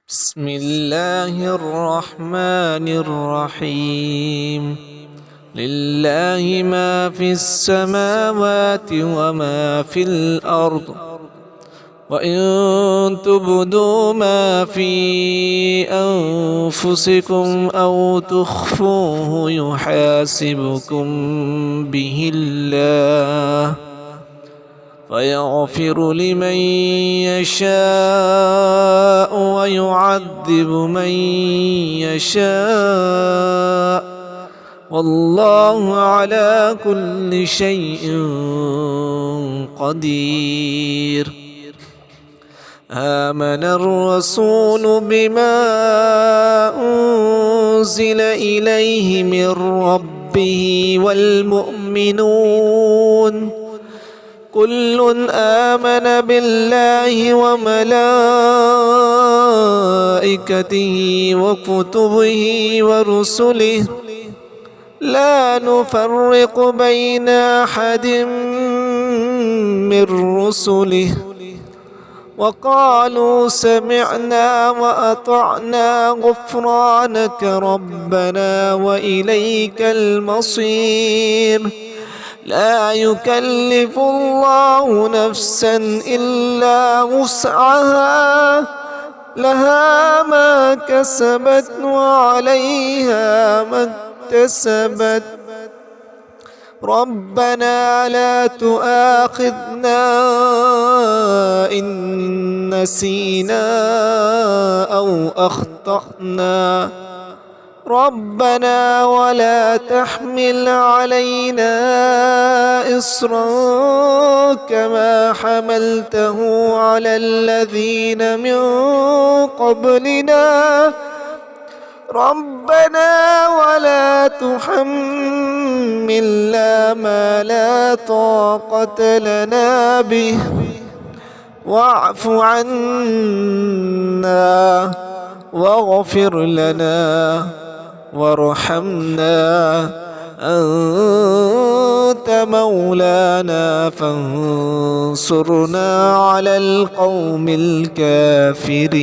بسم الله الرحمن الرحيم. لله ما في السماوات وما في الأرض، وإن تبدوا ما في أنفسكم أو تخفوه يحاسبكم به الله، فيغفر لمن يشاء ويعذب من يشاء، والله على كل شيء قدير. آمن الرسول بما أنزل إليه من ربه والمؤمنون كل آمن بالله وملائكته وكتبه ورسله لا نفرق بين أحد من رسله، وقالوا سمعنا وأطعنا غفرانك ربنا وإليك المصير. لا يكلف الله نفسا إلا وسعها، لها ما كسبت وعليها ما اكتسبت. ربنا لا تؤاخذنا إن نسينا أو أخطأنا، ربنا ولا تحمل علينا إصرا كما حملته على الذين من قبلنا، ربنا ولا تحملنا ما لا طاقة لنا به، واعف عنا واغفر لنا وارحمنا، أنت مولانا فانصرنا على القوم الكافرين.